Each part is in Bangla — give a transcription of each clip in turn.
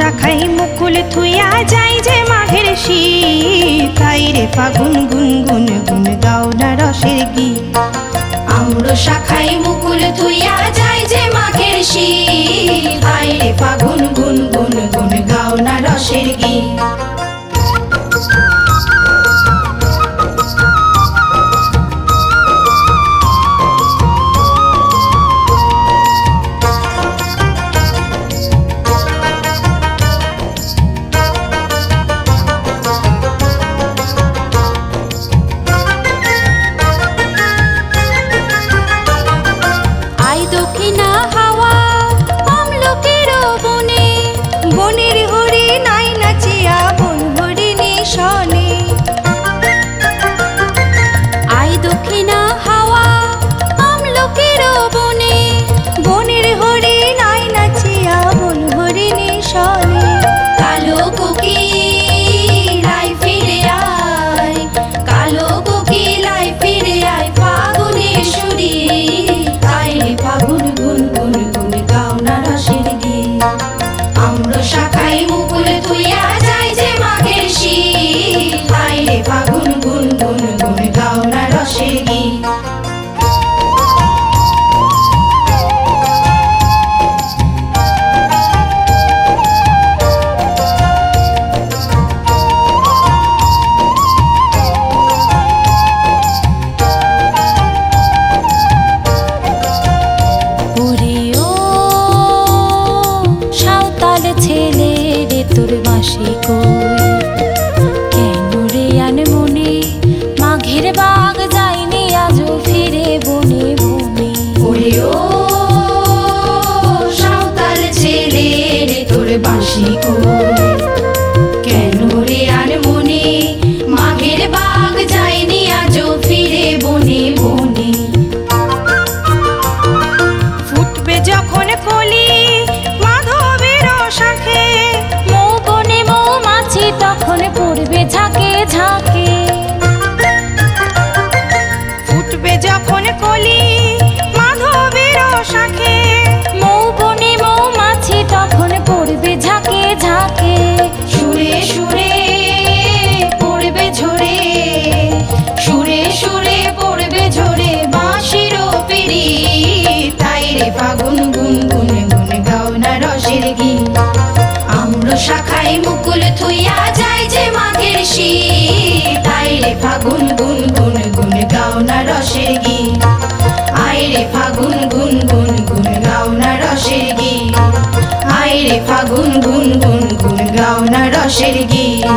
শাখায় মুকুল থুইয়া যায় যে মাঘের শীত, তাই রে ফাগুন গুনগুন গুন গাও না রসের গীত। আম্র শাখায় মুকুল থুইয়া যায় যে মাঘের শীত, তাই রে ফাগুন গুনগুন গুন গাও না রসের গীত। বনের হরি নাই নাচিয়া বন হরিণী শনে। আই দক্ষিণা হাওয়া আমলকের বনে, বনের হরি নাই নাচিয়া বন হরিণী শনে। কালো কোকিলাই ফিরে আয়, কালো কোকিলাই ফিরে আয় ফাগুনের সুরে, তাই রে ফাগুন গুনগুন গুন গাও না রসের গীত। আম্র শাখায় মুকুল থুইয়া যায় যে মাঘের শীত, তাই রে ফাগুন গুনগুন গুন গাও না রসের গীত। তোর বাঁশি কই কেন রে আনমনে, মাঘের বাগ যায়নি আজও ফিরে বনে বনে। ওরে ও সাঁওতাল ছেলে রে তোর বাঁশি কই কেন রে আনমনে, মাঘের বাগ যায়নি আজও ফিরে বনে বনে। ফুটবে যখন কলি মাধবের শাখে, তখন পড়বে ঝাঁকে ঝাঁকে। ফুটবে যখন কলি মাধবের শাখে, মৌবনে মৌমাছি তখন পড়বে ঝাঁকে ঝাঁকে। সুরে সুরে পড়বে ঝরে, সুরে সুরে পড়বে ঝরে বাঁশির পিড়ি, তাই রে ফাগুন গুনগুন গুন গাও না রসের গীত। আম্র শাখায় মুকুল থুইয়া যায় যে মাঘের শীত, তাই রে ফাগুন গুনগুন গুন গাও না রসের গীত। আয় রে ফাগুন গুনগুন গুন গাও না রসের গীত, আয় রে ফাগুন গুনগুন গুন গাও না রসের গীত।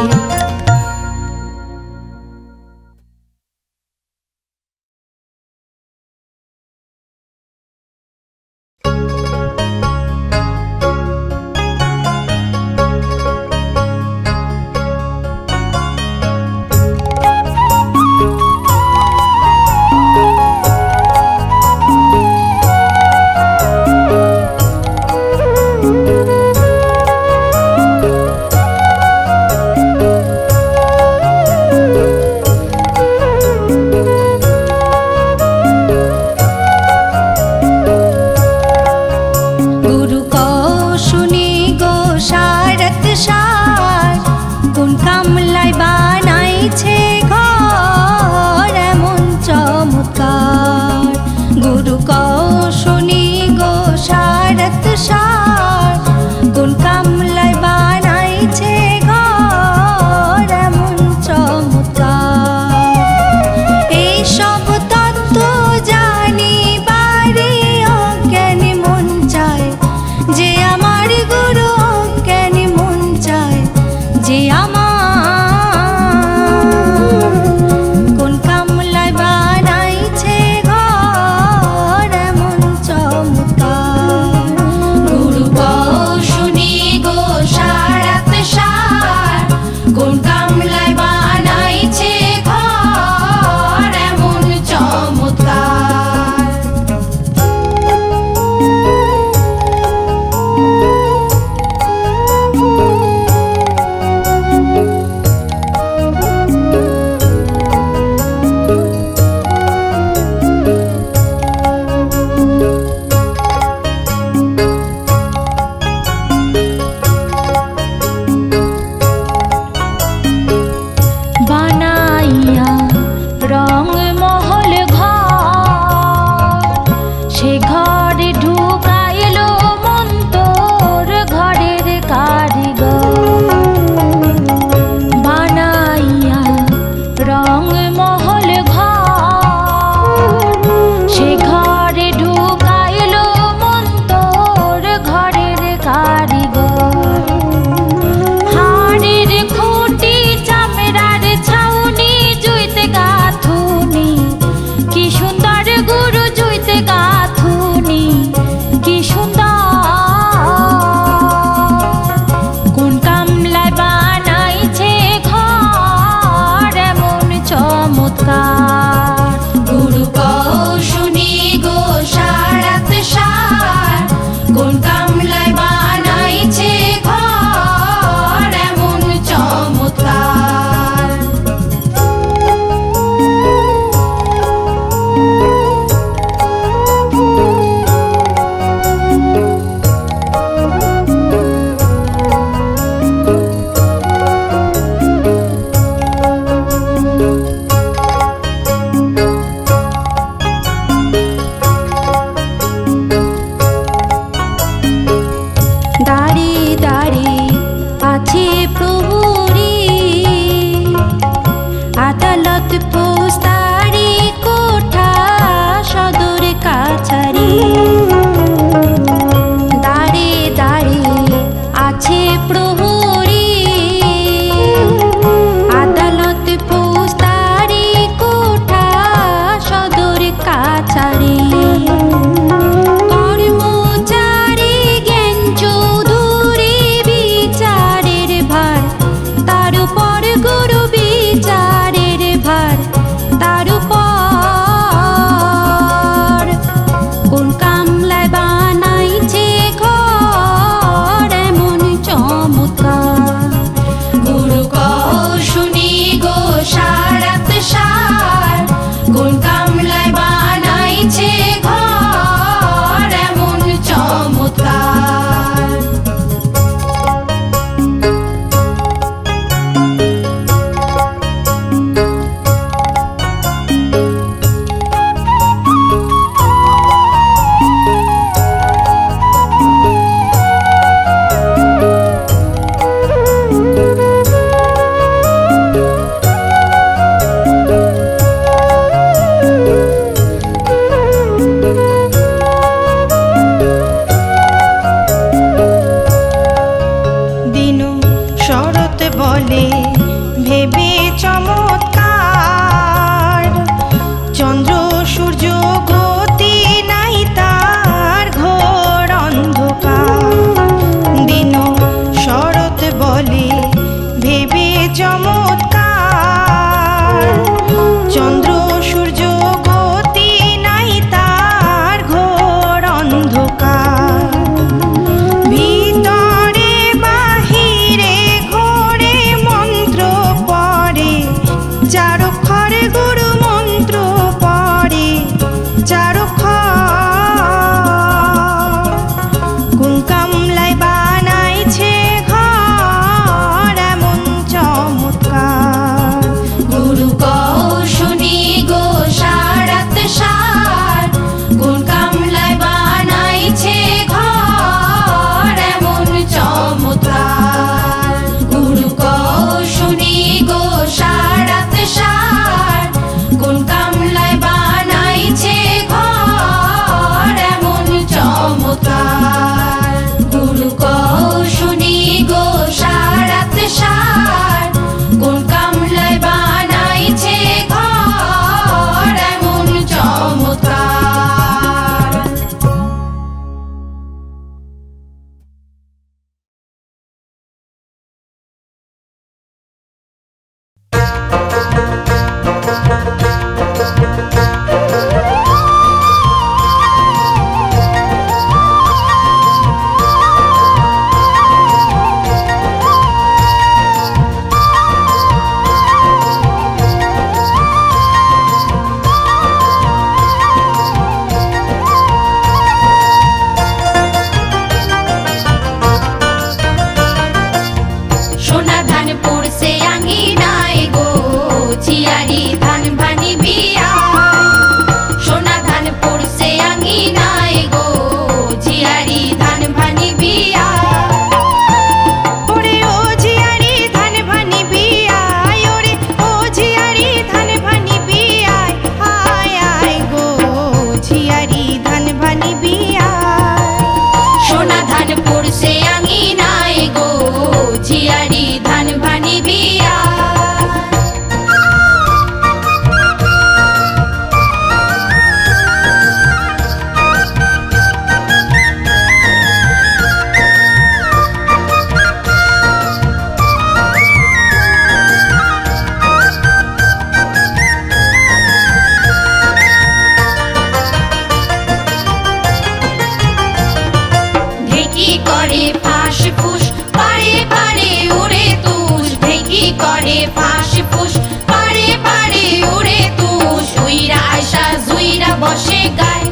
ঢেকি করে ফাঁস ফুস পারে পারে উড়ে তুষ ঢেকি করে ফাঁস ফুস পারে পারে উড়ে তুষ উইরা আয়সা জুইরা বসে গায়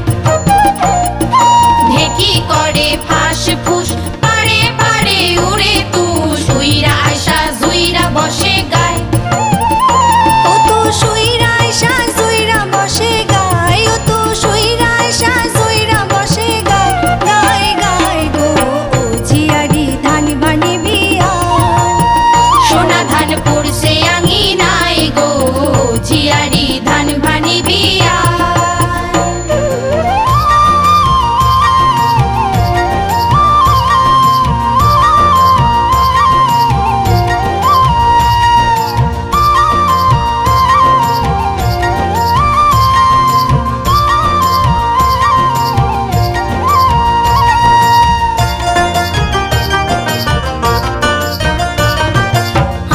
ঢেকি করে ফাঁস ফুস পারে পারে উড়ে তুষ উইরা আয়সা জুইরা বসে গায় ও তো শুইরা আয়সা জুইরা বসে গায় ও তো শুইরা আয়সা জুইরা বসে গায় গায় গায় গো ও ঝিয়ারি ধান ভানি বিয়ার সোনা ধান পড়ছে আঙিনায় গো ঝিয়ারি ধান ভানি বিয়া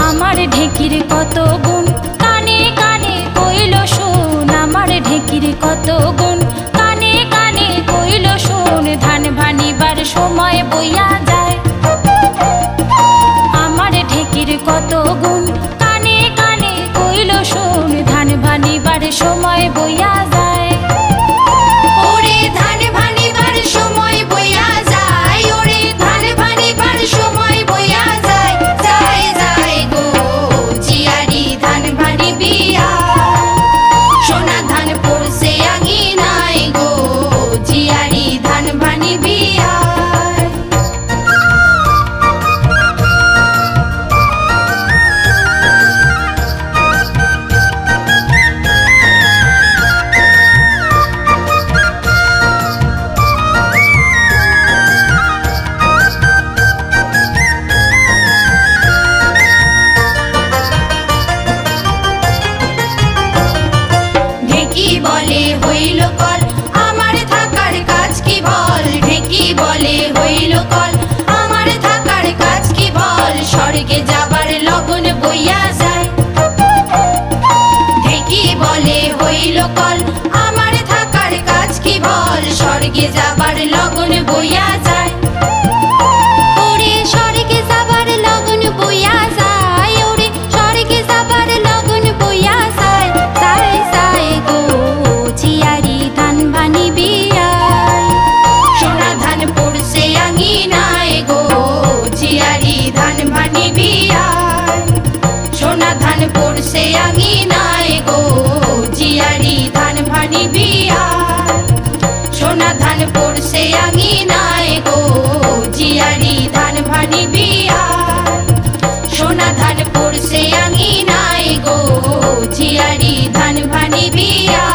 আমার ঢেকির কত গুণ কানে কানে কইল শোন আমার ঢেকির কত গুণ কানে কানে কইল শোন ধান ভানিবার সময় বইয়া যায় আমার ঢেকির কত গুণ কানে কানে কইল শোন ধান ভানিবার সময় বইয়া যায় ওরে ধান ভানিবার সময় বইয়া যায় ওরে ধান ভানিবার সময় বইয়া যায় যায় যায় গো ঝিয়ারি ধান ভানি বিয়া সোনা ধান পড়ছে আঙিনায় গো ঝিয়ারি ধান ভানি বিয়া ঢেকি বলে হইল কল আমার থাকার কাজ কি বল ঢেকি বলে হইল কল আমার থাকার কাজ কি বল স্বর্গে যাবার লগন বইয়া যায় ঢেকি বলে হইল কল আমার থাকার কাজ কি বল স্বর্গে যাবার লগন বইয়া যায় ওরে স্বর্গে যাবার লগন বইয়া যায় ওরে স্বর্গে যাবার লগন বইয়া যায় যায় যায় গো ঝিয়ারি ধান ভানি বিয়ার সোনা ধান পড়ছে আঙিনায় গো ঝিয়ারি ধান ভানি বিয়া সোনা ধান পড়ছে আঙিনায় গো ঝিয়ারি ধান ভানি বিয়া সোনা ধান পড়ছে আঙিনায় গো ঝিয়ারি ধান ভানি বিয়া সোনা ধান পড়ছে আঙিনায় গো ঝিয়ারি ধান ভানি বিয়া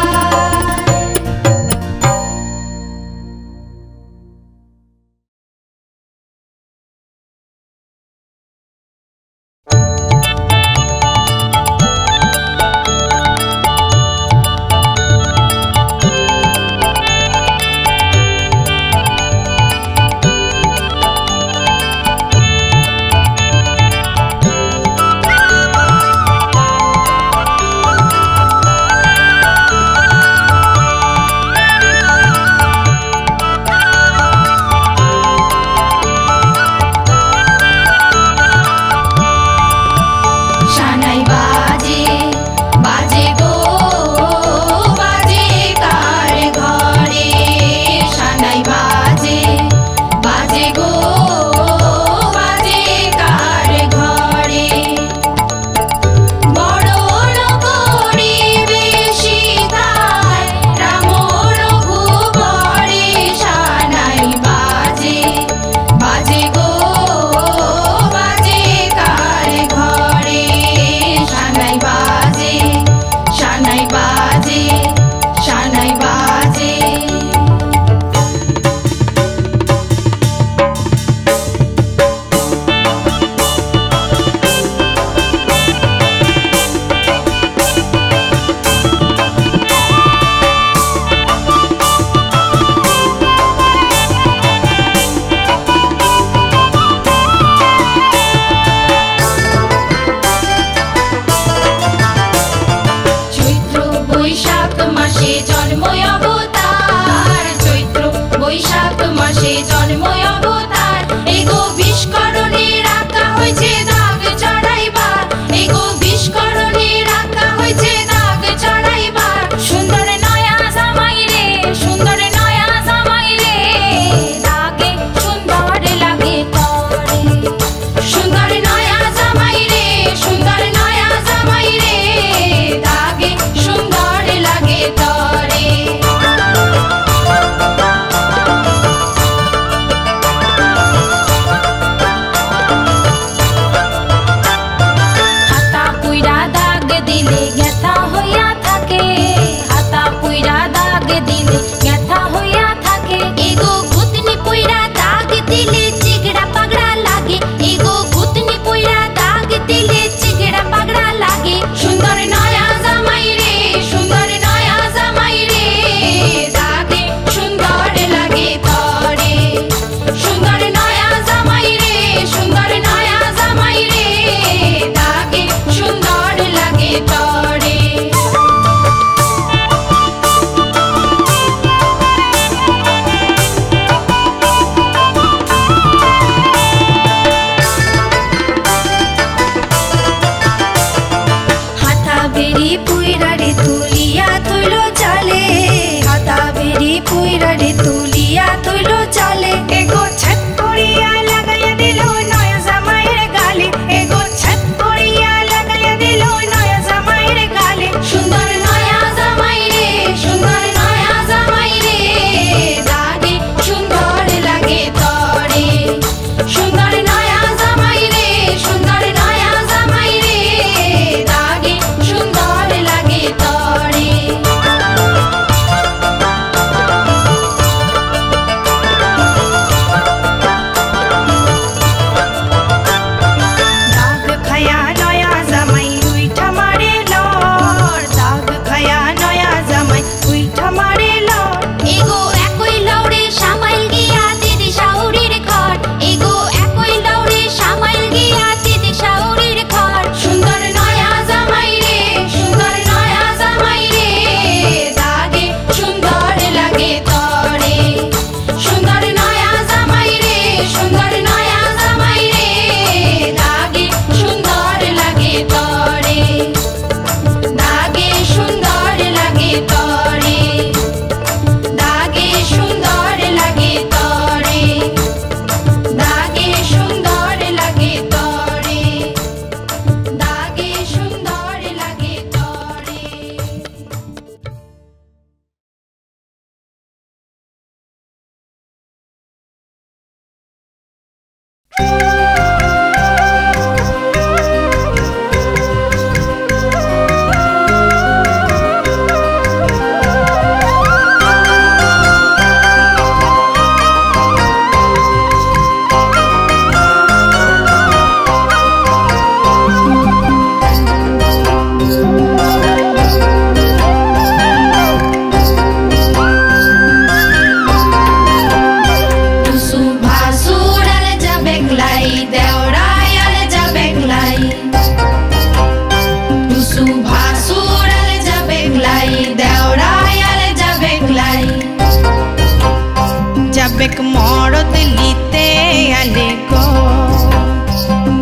जब एक मर्द लीते आले गो,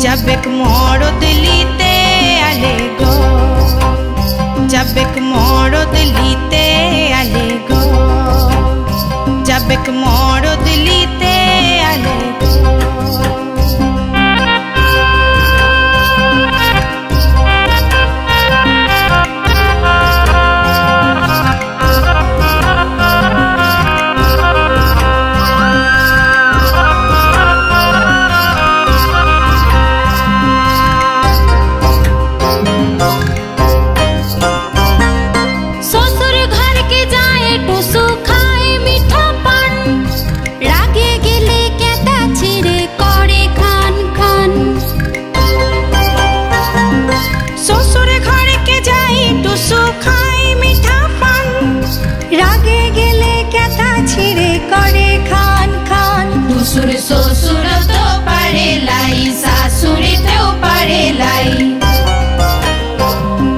जब एक मर्द लीते आले गो, जब एक मर्द लीते आले गो, जब एक मर्द लीते आले गो। শ্বশুর তো পারে লাই, শাশুড়িতেও পারে লাই।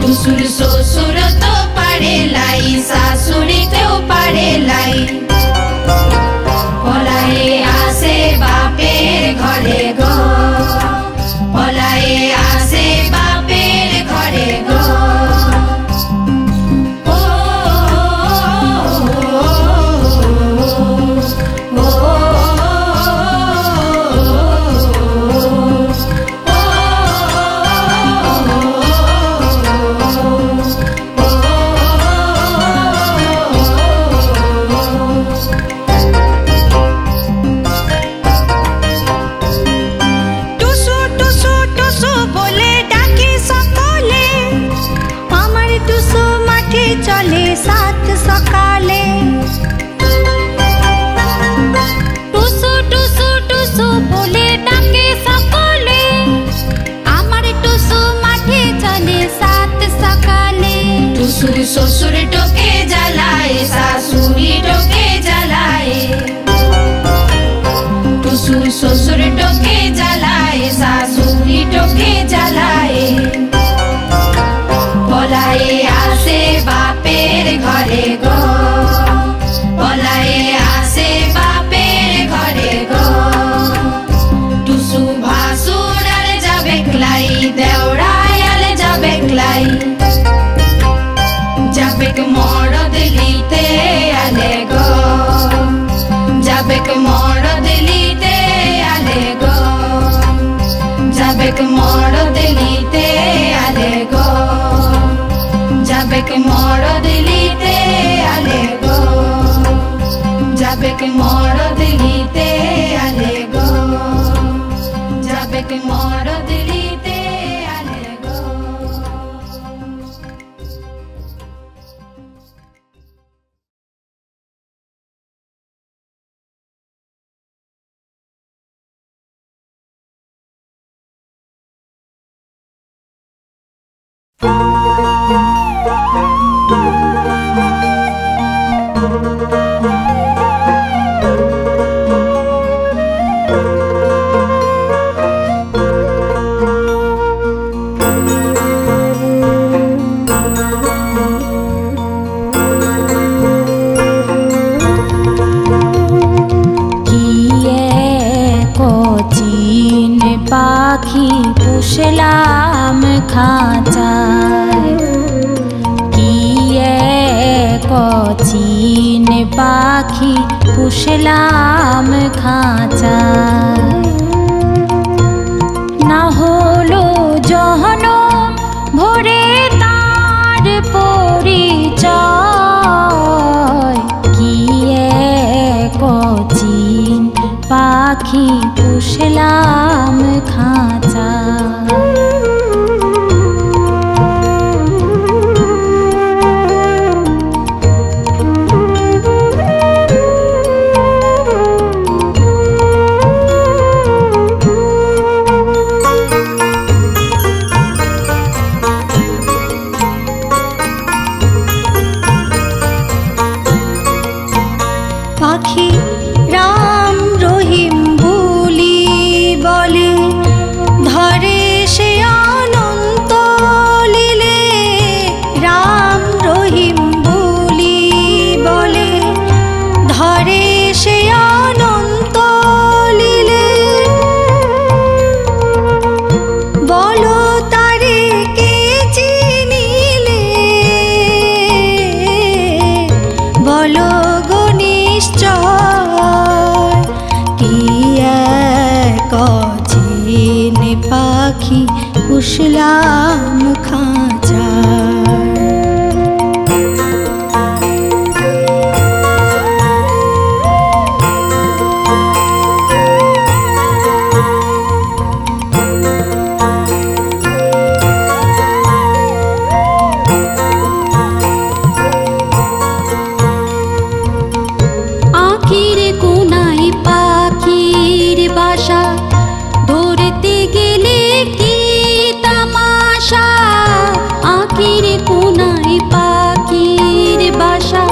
টুসুর শ্বশুর তো পারে লাই, শাশুড়িতেও পারে লাই। পলায়ে আসে বাপের ঘরে গো, পলায়ে আসে বাপের ঘরে গো। চলে সাত সকালে, টুসু টুসু টুসু বলে ডাকে সকলে, আমার টুসু মাঠে চলে সাত সকালে। টুসুর শ্বশুর টোকে জ্বালায়, শাশুড়ি টোকে জ্বালায়। টুসুর শ্বশুর টোকে জ্বালায়, শাশুড়ি টোকে জ্বালায়। পলায়ে আসে বাপের ঘরে গো, পলায়ে আসে বাপের ঘরে গো। টুসু ভাসুর আর যাবে ক্লাই, দেওরায় আর যাবে ক্লাই। যাবে মরদ লিতে আলে গো, যাবে মরদ লিতে আলে গো, যাবে মরদ লিতে আলে গো, যাবে মরদ লিতে আলে গো, যাবে মরদ লিতে আলে গো, যাবে মরদ লিতে আলে গো। পাখি পুষলাম খাঁচায়, কি কচিন পাখি পুষলাম খাঁচায়। না হলো জহনম ভরে তার পরিচয়, কি কচিন পাখি পুষ পুষলাম খাঁচা। পাখি রাম রহিম বলি বলে, ধরে সে অনন্ত লীলে। রাম রহিম বলি বলে, ধরে সে অনন্ত লীলে। বলো তারে কে চিনিলে, বলো গো নিশ্চয়, কি এক অচিন পাখি পুষলাম খাঁচায়। আখির কোনায় পাখির বাসা, ধরতে গেলে কি তামাশা। আখির কোনায় পাখির বাসা,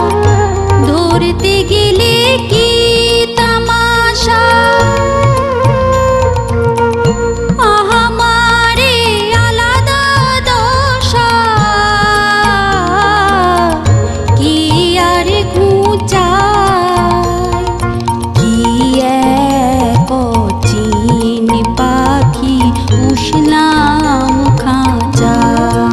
ধরতে গেলে কি তামাশা। আহামারে আলাদা দশা, কি আর ঘুচায়, কি এক অচিন পাখি পুষলাম খাঁচায়।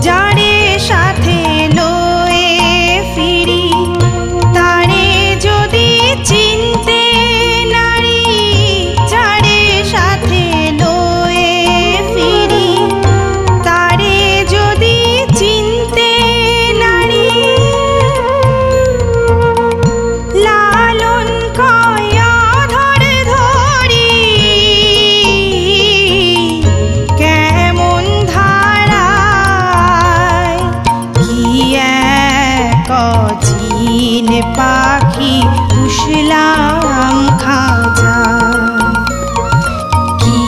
যারে সাথে লয়ে ফিরি, তারে যদি চিনতে নারি। যারে সাথে লয়ে ফিরি, তারে যদি চিনতে নারি। লালন কয়া ধরে ধরি, কেমন ধারায়, কি এক অচিন পাখি পুষলাম খাঁচায়। কি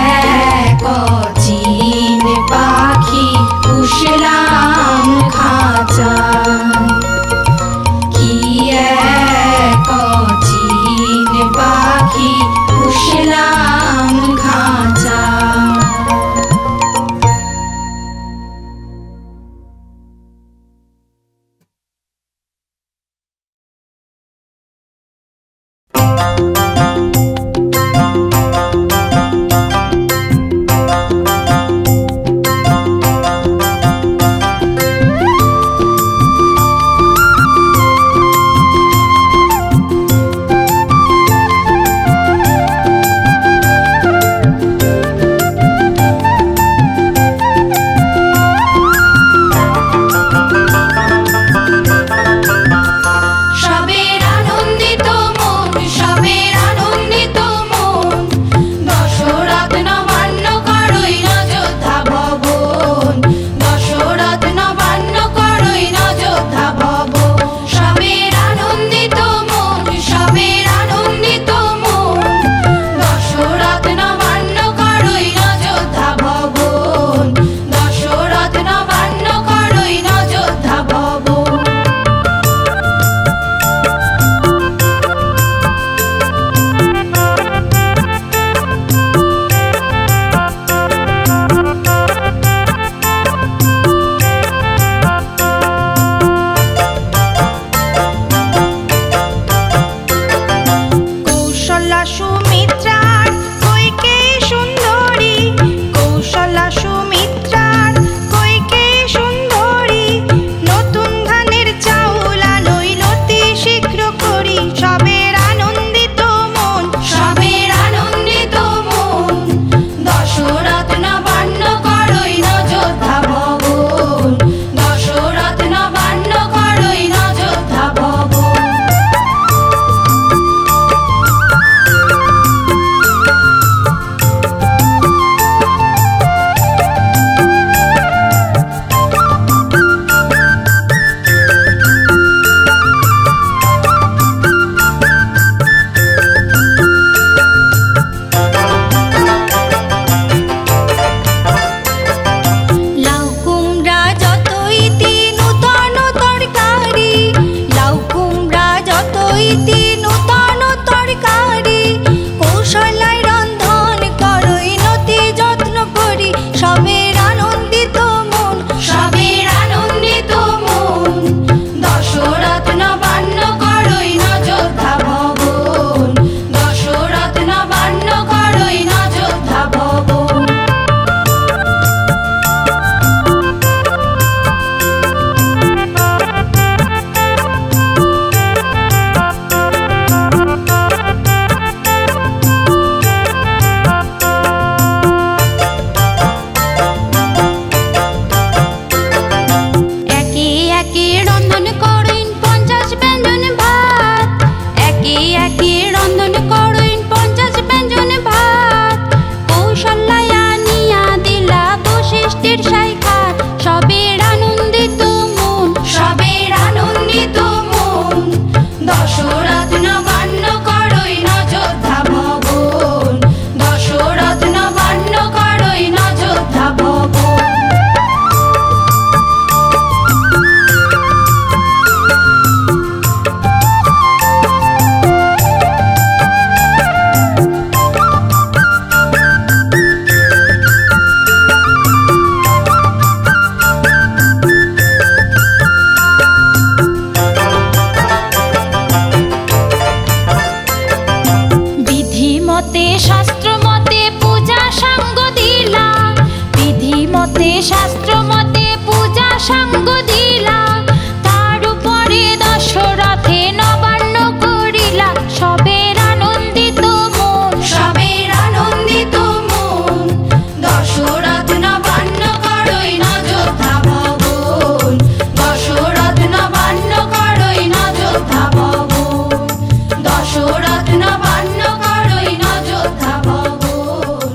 এক অচিন পাখি পুষলাম খাঁচায়। কি এক অচিন পাখি পুষলাম খাঁচায়। সঙ্গ দিলা, তার উপরে দশরথে নবান্ন করিলা, সবের আনন্দিত মন, সবের আনন্দিত মন। দশরথ নবান্ন করই অযোধ্যা ভবন, দশরথ নবান্ন করই অযোধ্যা ভবন, দশরথ নবান্ন করই অযোধ্যা ভবন,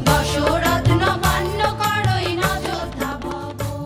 দশরথ নবান্ন করই অযোধ্যা ভবন।